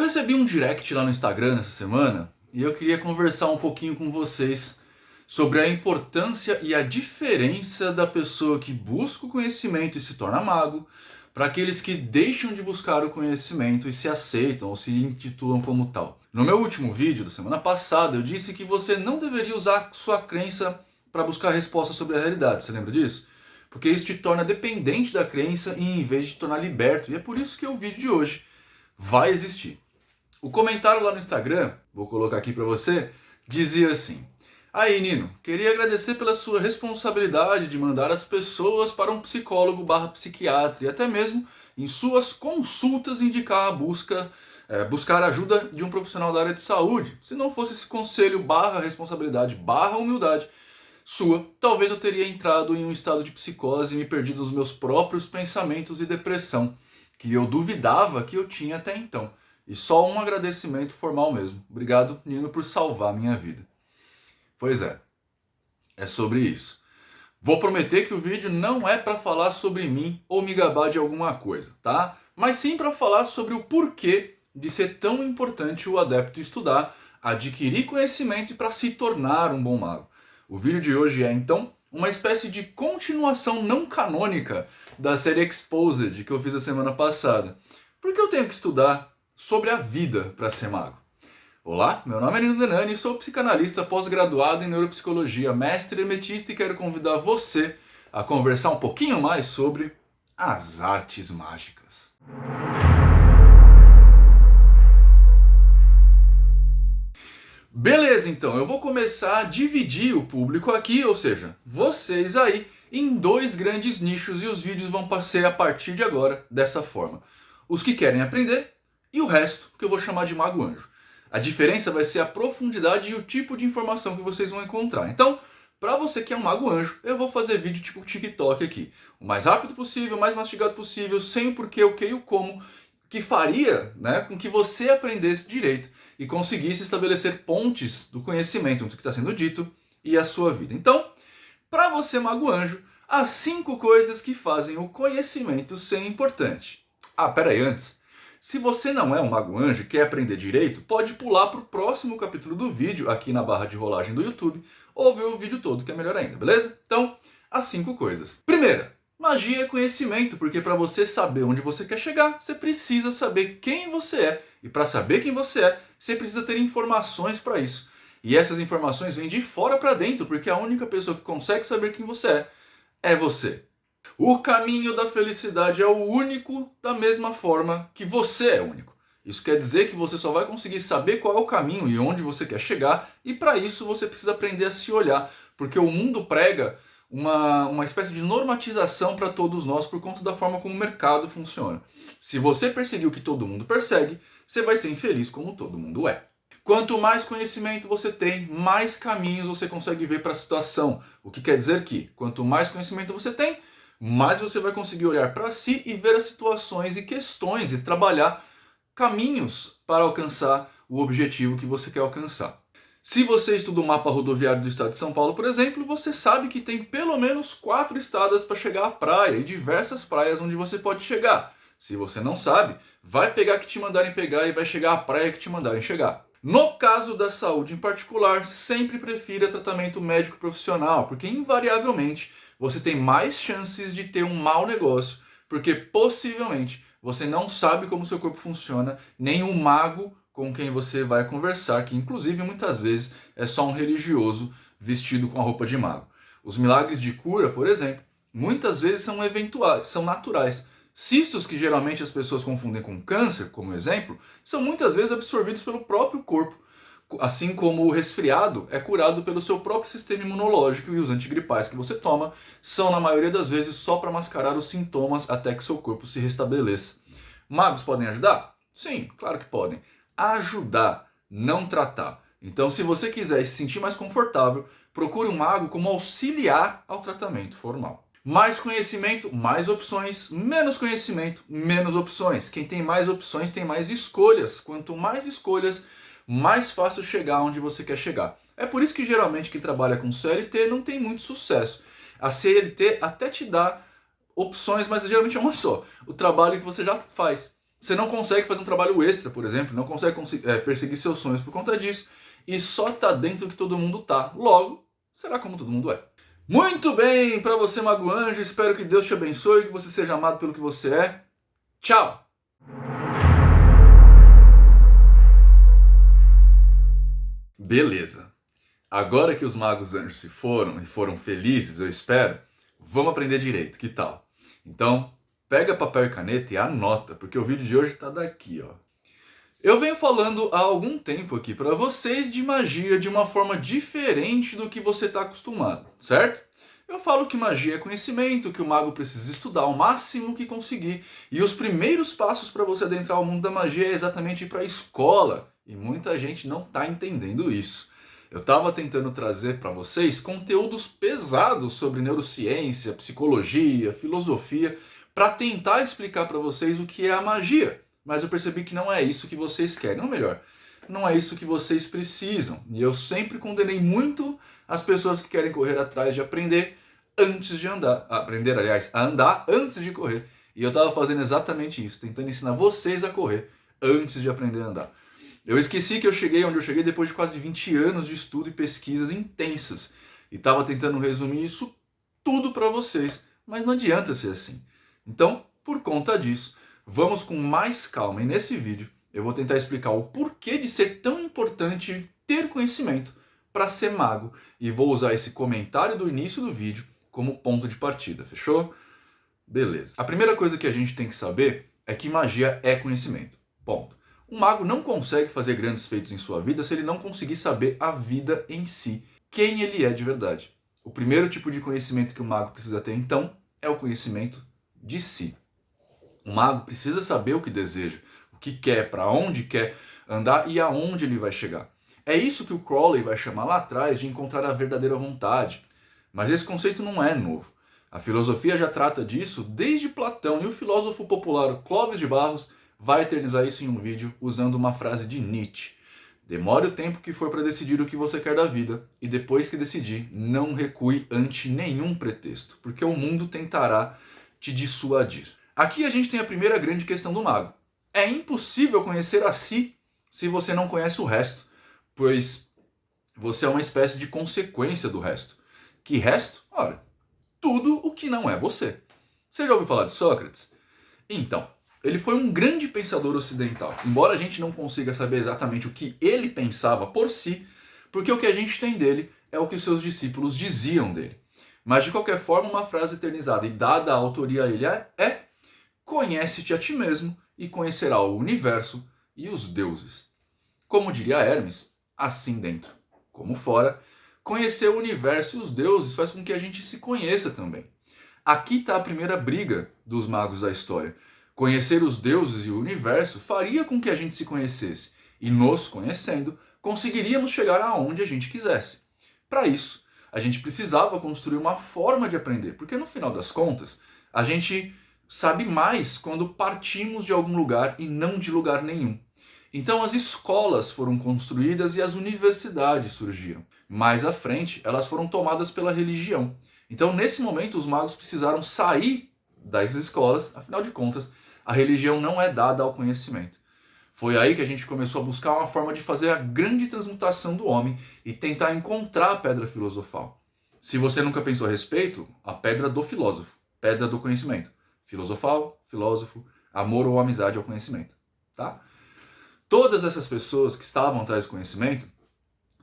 recebi um direct lá no Instagram essa semana e eu queria conversar um pouquinho com vocês sobre a importância e a diferença da pessoa que busca o conhecimento e se torna mago para aqueles que deixam de buscar o conhecimento e se aceitam ou se intitulam como tal. No meu último vídeo da semana passada eu disse que você não deveria usar sua crença para buscar respostas sobre a realidade, você lembra disso? Porque isso te torna dependente da crença em vez de te tornar liberto, e é por isso que o vídeo de hoje vai existir. O comentário lá no Instagram, vou colocar aqui para você, dizia assim: aí Nino, queria agradecer pela sua responsabilidade de mandar as pessoas para um psicólogo / psiquiatra e até mesmo em suas consultas indicar a buscar ajuda de um profissional da área de saúde. Se não fosse esse conselho / responsabilidade / humildade sua, talvez eu teria entrado em um estado de psicose e me perdido nos meus próprios pensamentos e depressão, que eu duvidava que eu tinha até então. E só um agradecimento formal mesmo. Obrigado, Nino, por salvar minha vida. Pois é sobre isso. Vou prometer que o vídeo não é para falar sobre mim ou me gabar de alguma coisa, tá? Mas sim para falar sobre o porquê de ser tão importante o adepto estudar, adquirir conhecimento e para se tornar um bom mago. O vídeo de hoje é, então, uma espécie de continuação não canônica da série Exposed que eu fiz a semana passada. Por que eu tenho que estudar sobre a vida para ser mago? Olá, meu nome é Nino Denani, sou psicanalista pós-graduado em neuropsicologia, mestre hermetista e quero convidar você a conversar um pouquinho mais sobre as artes mágicas. Beleza, então, eu vou começar a dividir o público aqui, ou seja, vocês aí, em dois grandes nichos e os vídeos vão ser a partir de agora dessa forma. Os que querem aprender e o resto que eu vou chamar de Mago Anjo. A diferença vai ser a profundidade e o tipo de informação que vocês vão encontrar. Então, para você que é um Mago Anjo, eu vou fazer vídeo tipo TikTok aqui. O mais rápido possível, o mais mastigado possível, sem o porquê, o que e o como, que faria, com que você aprendesse direito e conseguisse estabelecer pontes do conhecimento do que está sendo dito e a sua vida. Então, para você Mago Anjo, há 5 coisas que fazem o conhecimento ser importante. Ah, pera aí, antes. Se você não é um Mago Anjo e quer aprender direito, pode pular para o próximo capítulo do vídeo, aqui na barra de rolagem do YouTube, ou ver o vídeo todo, que é melhor ainda, beleza? Então, as 5 coisas. Primeira, magia é conhecimento, porque para você saber onde você quer chegar, você precisa saber quem você é. E para saber quem você é, você precisa ter informações para isso. E essas informações vêm de fora para dentro, porque a única pessoa que consegue saber quem você é você. O caminho da felicidade é o único da mesma forma que você é único. Isso quer dizer que você só vai conseguir saber qual é o caminho e onde você quer chegar, e para isso você precisa aprender a se olhar, porque o mundo prega uma espécie de normatização para todos nós por conta da forma como o mercado funciona. Se você perseguir o que todo mundo persegue, você vai ser infeliz como todo mundo é. Quanto mais conhecimento você tem, mais caminhos você consegue ver para a situação. O que quer dizer que, quanto mais conhecimento você tem, mais você vai conseguir olhar para si e ver as situações e questões e trabalhar caminhos para alcançar o objetivo que você quer alcançar. Se você estuda o mapa rodoviário do estado de São Paulo, por exemplo, você sabe que tem pelo menos 4 estradas para chegar à praia e diversas praias onde você pode chegar. Se você não sabe, vai pegar que te mandarem pegar e vai chegar à praia que te mandarem chegar. No caso da saúde em particular, sempre prefira tratamento médico profissional, porque invariavelmente você tem mais chances de ter um mau negócio, porque possivelmente você não sabe como seu corpo funciona, nem um mago com quem você vai conversar, que inclusive muitas vezes é só um religioso vestido com a roupa de mago. Os milagres de cura, por exemplo, muitas vezes são eventuais, são naturais. Cistos que geralmente as pessoas confundem com câncer, como exemplo, são muitas vezes absorvidos pelo próprio corpo, assim como o resfriado é curado pelo seu próprio sistema imunológico e os antigripais que você toma são, na maioria das vezes, só para mascarar os sintomas até que seu corpo se restabeleça. Magos podem ajudar? Sim, claro que podem. Ajudar, não tratar. Então, se você quiser se sentir mais confortável, procure um mago como auxiliar ao tratamento formal. Mais conhecimento, mais opções. Menos conhecimento, menos opções. Quem tem mais opções tem mais escolhas. Quanto mais escolhas, mais fácil chegar onde você quer chegar. É por isso que geralmente quem trabalha com CLT não tem muito sucesso. A CLT até te dá opções, mas geralmente é uma só. O trabalho que você já faz. Você não consegue fazer um trabalho extra, por exemplo, não consegue perseguir seus sonhos por conta disso, e só tá dentro do que todo mundo tá. Logo, será como todo mundo é. Muito bem, para você, Mago Anjo, espero que Deus te abençoe, que você seja amado pelo que você é. Tchau! Beleza. Agora que os magos anjos se foram e foram felizes, eu espero, vamos aprender direito, que tal? Então, pega papel e caneta e anota, porque o vídeo de hoje tá daqui, ó. Eu venho falando há algum tempo aqui para vocês de magia de uma forma diferente do que você está acostumado, certo? Eu falo que magia é conhecimento, que o mago precisa estudar o máximo que conseguir, e os primeiros passos para você adentrar o mundo da magia é exatamente ir para a escola, e muita gente não está entendendo isso. Eu estava tentando trazer para vocês conteúdos pesados sobre neurociência, psicologia, filosofia, para tentar explicar para vocês o que é a magia. Mas eu percebi que não é isso que vocês querem, ou melhor, não é isso que vocês precisam. E eu sempre condenei muito as pessoas que querem correr atrás de aprender antes de andar. Aprender, aliás, a andar antes de correr. E eu estava fazendo exatamente isso, tentando ensinar vocês a correr antes de aprender a andar. Eu esqueci que eu cheguei onde eu cheguei depois de quase 20 anos de estudo e pesquisas intensas. E estava tentando resumir isso tudo para vocês, mas não adianta ser assim. Então, por conta disso, vamos com mais calma e nesse vídeo eu vou tentar explicar o porquê de ser tão importante ter conhecimento para ser mago e vou usar esse comentário do início do vídeo como ponto de partida, fechou? Beleza. A primeira coisa que a gente tem que saber é que magia é conhecimento. Ponto. Um mago não consegue fazer grandes feitos em sua vida se ele não conseguir saber a vida em si, quem ele é de verdade. O primeiro tipo de conhecimento que o mago precisa ter, então, é o conhecimento de si. O mago precisa saber o que deseja, o que quer, para onde quer andar e aonde ele vai chegar. É isso que o Crowley vai chamar lá atrás de encontrar a verdadeira vontade. Mas esse conceito não é novo. A filosofia já trata disso desde Platão e o filósofo popular Clóvis de Barros vai eternizar isso em um vídeo usando uma frase de Nietzsche. Demore o tempo que for para decidir o que você quer da vida e depois que decidir, não recue ante nenhum pretexto, porque o mundo tentará te dissuadir. Aqui a gente tem a primeira grande questão do mago. É impossível conhecer a si se você não conhece o resto, pois você é uma espécie de consequência do resto. Que resto? Ora, tudo o que não é você. Você já ouviu falar de Sócrates? Então, ele foi um grande pensador ocidental, embora a gente não consiga saber exatamente o que ele pensava por si, porque o que a gente tem dele é o que os seus discípulos diziam dele. Mas de qualquer forma, uma frase eternizada e dada a autoria a ele é: conhece-te a ti mesmo e conhecerá o universo e os deuses. Como diria Hermes, assim dentro como fora, conhecer o universo e os deuses faz com que a gente se conheça também. Aqui está a primeira briga dos magos da história. Conhecer os deuses e o universo faria com que a gente se conhecesse, e nos conhecendo, conseguiríamos chegar aonde a gente quisesse. Para isso, a gente precisava construir uma forma de aprender, porque no final das contas, a gente sabe mais quando partimos de algum lugar e não de lugar nenhum. Então as escolas foram construídas e as universidades surgiram. Mais à frente, elas foram tomadas pela religião. Então nesse momento os magos precisaram sair das escolas, afinal de contas, a religião não é dada ao conhecimento. Foi aí que a gente começou a buscar uma forma de fazer a grande transmutação do homem e tentar encontrar a pedra filosofal. Se você nunca pensou a respeito, a pedra do filósofo, pedra do conhecimento. Filosofal, filósofo, amor ou amizade ao conhecimento. Tá? Todas essas pessoas que estavam atrás do conhecimento,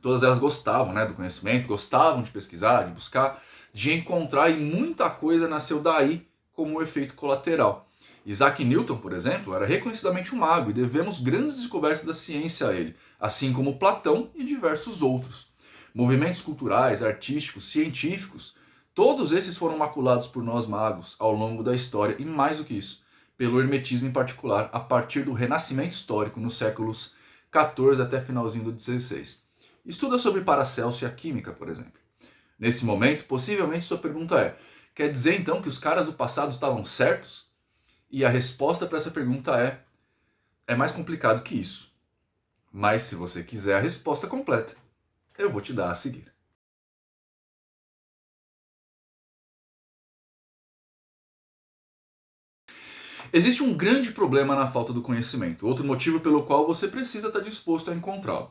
todas elas gostavam, né, do conhecimento, gostavam de pesquisar, de buscar, de encontrar, e muita coisa nasceu daí como um efeito colateral. Isaac Newton, por exemplo, era reconhecidamente um mago e devemos grandes descobertas da ciência a ele, assim como Platão e diversos outros. Movimentos culturais, artísticos, científicos, todos esses foram maculados por nós magos ao longo da história e, mais do que isso, pelo hermetismo em particular, a partir do Renascimento histórico nos séculos XIV até finalzinho do XVI. Estuda sobre Paracelso e a química, por exemplo. Nesse momento, possivelmente sua pergunta é: quer dizer então que os caras do passado estavam certos? E a resposta para essa pergunta é mais complicado que isso. Mas se você quiser a resposta completa, eu vou te dar a seguir. Existe um grande problema na falta do conhecimento, outro motivo pelo qual você precisa estar disposto a encontrá-lo.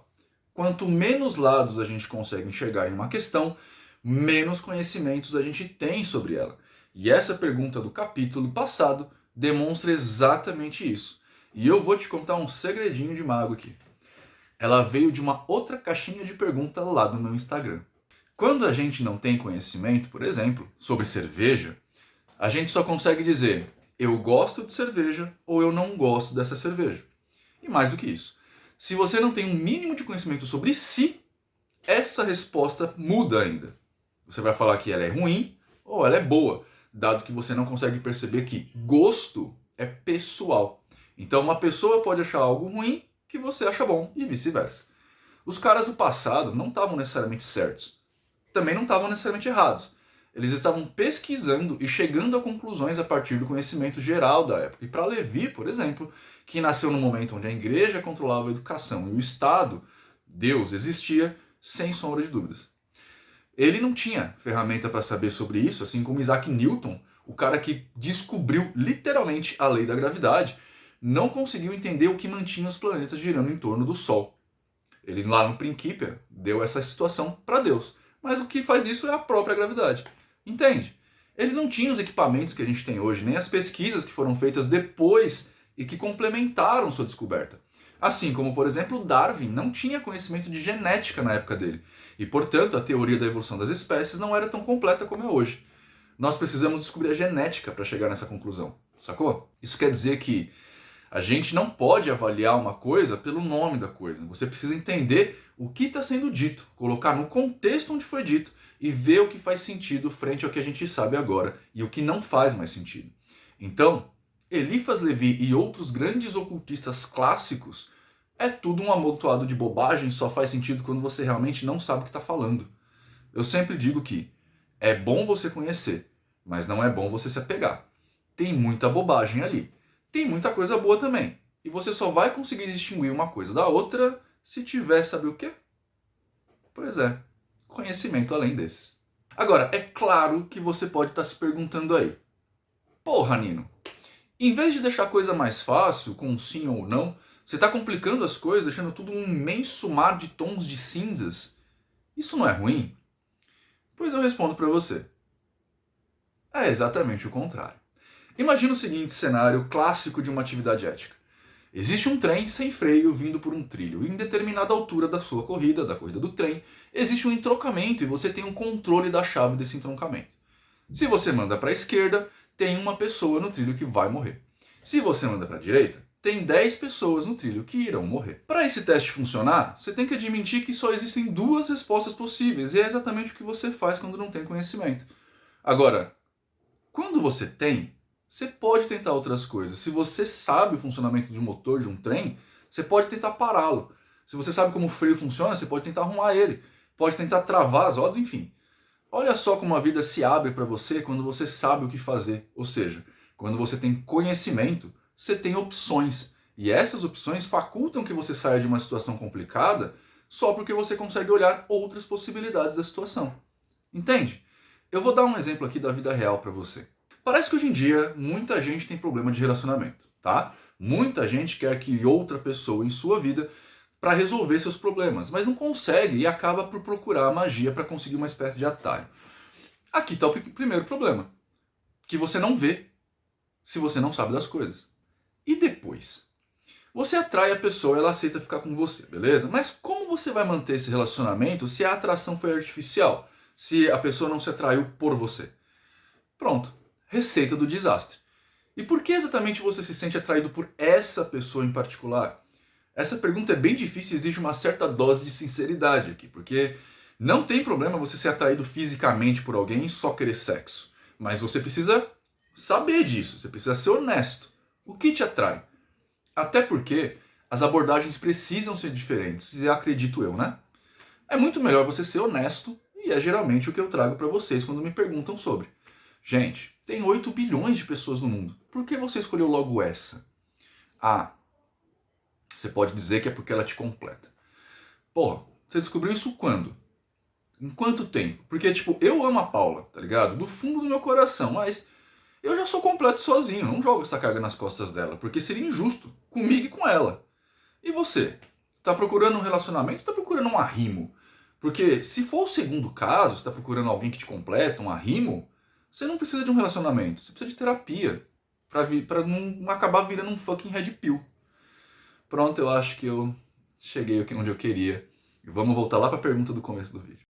Quanto menos lados a gente consegue enxergar em uma questão, menos conhecimentos a gente tem sobre ela. E essa pergunta do capítulo passado demonstra exatamente isso. E eu vou te contar um segredinho de mago aqui. Ela veio de uma outra caixinha de pergunta lá do meu Instagram. Quando a gente não tem conhecimento, por exemplo, sobre cerveja, a gente só consegue dizer eu gosto de cerveja ou eu não gosto dessa cerveja. E mais do que isso, se você não tem um mínimo de conhecimento sobre si, essa resposta muda ainda. Você vai falar que ela é ruim ou ela é boa, dado que você não consegue perceber que gosto é pessoal. Então uma pessoa pode achar algo ruim que você acha bom e vice-versa. Os caras do passado não estavam necessariamente certos. Também não estavam necessariamente errados. Eles estavam pesquisando e chegando a conclusões a partir do conhecimento geral da época. E para Levi, por exemplo, que nasceu num momento onde a igreja controlava a educação e o Estado, Deus existia, sem sombra de dúvidas. Ele não tinha ferramenta para saber sobre isso, assim como Isaac Newton, o cara que descobriu literalmente a lei da gravidade, não conseguiu entender o que mantinha os planetas girando em torno do Sol. Ele lá no Principia deu essa situação para Deus. Mas o que faz isso é a própria gravidade. Entende? Ele não tinha os equipamentos que a gente tem hoje, nem as pesquisas que foram feitas depois e que complementaram sua descoberta. Assim como, por exemplo, Darwin não tinha conhecimento de genética na época dele. E, portanto, a teoria da evolução das espécies não era tão completa como é hoje. Nós precisamos descobrir a genética para chegar nessa conclusão. Sacou? Isso quer dizer que a gente não pode avaliar uma coisa pelo nome da coisa. Você precisa entender o que está sendo dito, colocar no contexto onde foi dito e ver o que faz sentido frente ao que a gente sabe agora e o que não faz mais sentido. Então, Eliphas Levi e outros grandes ocultistas clássicos é tudo um amontoado de bobagem, só faz sentido quando você realmente não sabe o que está falando. Eu sempre digo que é bom você conhecer, mas não é bom você se apegar. Tem muita bobagem ali. Tem muita coisa boa também. E você só vai conseguir distinguir uma coisa da outra se tiver, sabe o quê? Pois é, conhecimento além desses. Agora, é claro que você pode estar se perguntando aí. Porra, Nino, em vez de deixar a coisa mais fácil, com um sim ou não, você está complicando as coisas, deixando tudo um imenso mar de tons de cinzas. Isso não é ruim? Pois eu respondo para você. É exatamente o contrário. Imagina o seguinte cenário clássico de uma atividade ética. Existe um trem sem freio vindo por um trilho, e em determinada altura da sua corrida, da corrida do trem, existe um entroncamento e você tem um controle da chave desse entroncamento. Se você manda para a esquerda, tem uma pessoa no trilho que vai morrer. Se você manda para a direita, tem 10 pessoas no trilho que irão morrer. Para esse teste funcionar, você tem que admitir que só existem duas respostas possíveis, e é exatamente o que você faz quando não tem conhecimento. Agora, quando você tem, você pode tentar outras coisas. Se você sabe o funcionamento de um motor de um trem, você pode tentar pará-lo. Se você sabe como o freio funciona, você pode tentar arrumar ele. Pode tentar travar as rodas, enfim. Olha só como a vida se abre para você quando você sabe o que fazer. Ou seja, quando você tem conhecimento, você tem opções. E essas opções facultam que você saia de uma situação complicada só porque você consegue olhar outras possibilidades da situação. Entende? Eu vou dar um exemplo aqui da vida real para você. Parece que hoje em dia muita gente tem problema de relacionamento, tá? Muita gente quer que outra pessoa em sua vida para resolver seus problemas, mas não consegue e acaba por procurar a magia para conseguir uma espécie de atalho. Aqui está o primeiro problema, que você não vê se você não sabe das coisas. E depois? Você atrai a pessoa e ela aceita ficar com você, beleza? Mas como você vai manter esse relacionamento se a atração foi artificial? Se a pessoa não se atraiu por você? Pronto. Receita do desastre. E por que exatamente você se sente atraído por essa pessoa em particular? Essa pergunta é bem difícil e exige uma certa dose de sinceridade aqui, porque não tem problema você ser atraído fisicamente por alguém e só querer sexo. Mas você precisa saber disso, você precisa ser honesto. O que te atrai? Até porque as abordagens precisam ser diferentes, e acredito eu, né? É muito melhor você ser honesto, e é geralmente o que eu trago para vocês quando me perguntam sobre. Gente, tem 8 bilhões de pessoas no mundo. Por que você escolheu logo essa? Ah, você pode dizer que é porque ela te completa. Porra, você descobriu isso quando? Em quanto tempo? Porque, tipo, eu amo a Paula, tá ligado? Do fundo do meu coração, mas eu já sou completo sozinho, não jogo essa carga nas costas dela, porque seria injusto comigo e com ela. E você? Está procurando um relacionamento ou está procurando um arrimo? Porque se for o segundo caso, você está procurando alguém que te completa, um arrimo, você não precisa de um relacionamento, você precisa de terapia para não acabar virando um fucking red pill. Pronto, eu acho que eu cheguei aqui onde eu queria. E vamos voltar lá para a pergunta do começo do vídeo.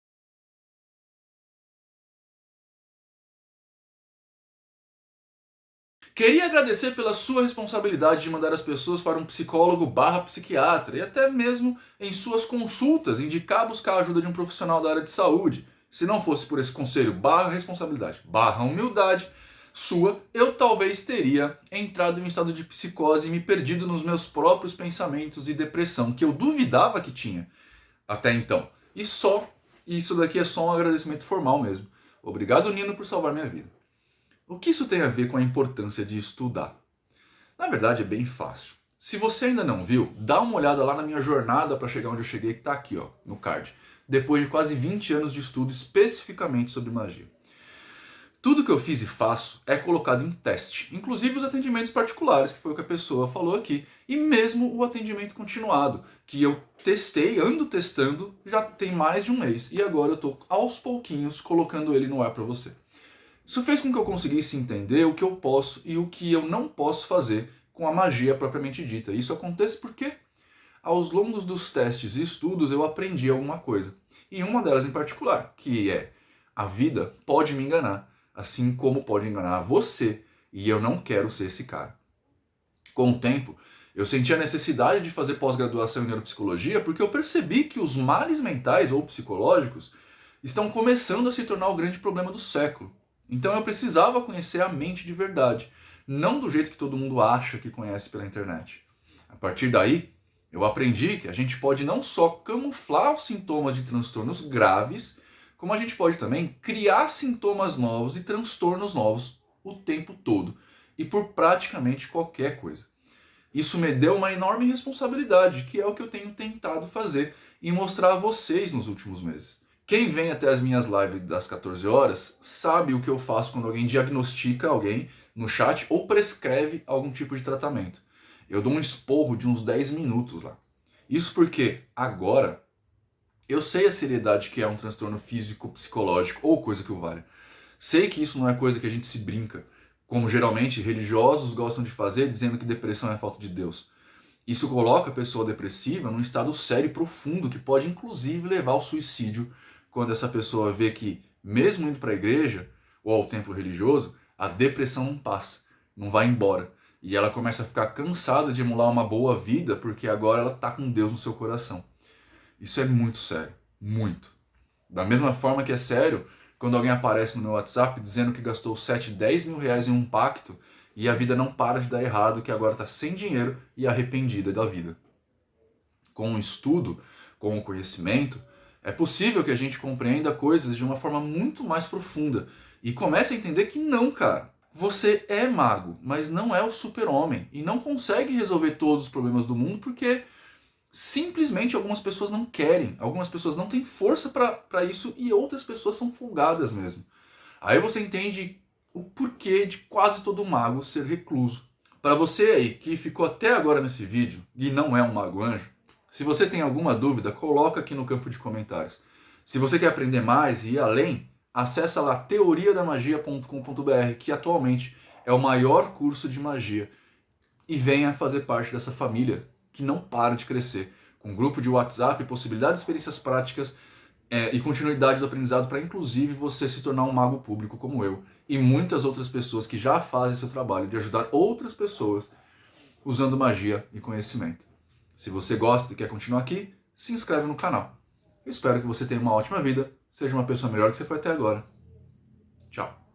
Queria agradecer pela sua responsabilidade de mandar as pessoas para um psicólogo/psiquiatra e até mesmo em suas consultas indicar buscar a ajuda de um profissional da área de saúde. Se não fosse por esse conselho/responsabilidade/humildade sua, eu talvez teria entrado em um estado de psicose e me perdido nos meus próprios pensamentos e depressão, que eu duvidava que tinha até então. Isso daqui é só um agradecimento formal mesmo. Obrigado, Nino, por salvar minha vida. O que isso tem a ver com a importância de estudar? Na verdade é bem fácil. Se você ainda não viu, dá uma olhada lá na minha jornada para chegar onde eu cheguei, que está aqui ó, no card. Depois de quase 20 anos de estudo especificamente sobre magia. Tudo que eu fiz e faço é colocado em teste, inclusive os atendimentos particulares, que foi o que a pessoa falou aqui, e mesmo o atendimento continuado, que eu ando testando, já tem mais de um mês, e agora eu estou aos pouquinhos colocando ele no ar para você. Isso fez com que eu conseguisse entender o que eu posso e o que eu não posso fazer com a magia propriamente dita. Isso acontece porque, aos longos dos testes e estudos, eu aprendi alguma coisa. E uma delas em particular, que é: a vida pode me enganar, assim como pode enganar você, e eu não quero ser esse cara. Com o tempo, eu senti a necessidade de fazer pós-graduação em neuropsicologia porque eu percebi que os males mentais ou psicológicos estão começando a se tornar o grande problema do século. Então eu precisava conhecer a mente de verdade, não do jeito que todo mundo acha que conhece pela internet. A partir daí, eu aprendi que a gente pode não só camuflar os sintomas de transtornos graves, como a gente pode também criar sintomas novos e transtornos novos o tempo todo, e por praticamente qualquer coisa. Isso me deu uma enorme responsabilidade, que é o que eu tenho tentado fazer e mostrar a vocês nos últimos meses. Quem vem até as minhas lives das 14 horas sabe o que eu faço quando alguém diagnostica alguém no chat ou prescreve algum tipo de tratamento. Eu dou um esporro de uns 10 minutos lá. Isso porque agora eu sei a seriedade que é um transtorno físico, psicológico ou coisa que o valha. Sei que isso não é coisa que a gente se brinca, como geralmente religiosos gostam de fazer, dizendo que depressão é falta de Deus. Isso coloca a pessoa depressiva num estado sério e profundo que pode inclusive levar ao suicídio, quando essa pessoa vê que, mesmo indo para a igreja ou ao templo religioso, a depressão não passa, não vai embora. E ela começa a ficar cansada de emular uma boa vida porque agora ela está com Deus no seu coração. Isso é muito sério, muito. Da mesma forma que é sério quando alguém aparece no meu WhatsApp dizendo que gastou 7, 10 mil reais em um pacto e a vida não para de dar errado, que agora está sem dinheiro e arrependida da vida. Com o estudo, com o conhecimento, é possível que a gente compreenda coisas de uma forma muito mais profunda e comece a entender que não, cara. Você é mago, mas não é o super-homem e não consegue resolver todos os problemas do mundo porque simplesmente algumas pessoas não querem, algumas pessoas não têm força para isso e outras pessoas são folgadas mesmo. Aí você entende o porquê de quase todo mago ser recluso. Para você aí que ficou até agora nesse vídeo e não é um mago anjo, se você tem alguma dúvida, coloca aqui no campo de comentários. Se você quer aprender mais e ir além, acessa lá teoriadamagia.com.br, que atualmente é o maior curso de magia, e venha fazer parte dessa família que não para de crescer, com grupo de WhatsApp, possibilidades de experiências práticas e continuidade do aprendizado para inclusive você se tornar um mago público como eu e muitas outras pessoas que já fazem esse trabalho de ajudar outras pessoas usando magia e conhecimento. Se você gosta e quer continuar aqui, se inscreve no canal. Eu espero que você tenha uma ótima vida, seja uma pessoa melhor que você foi até agora. Tchau.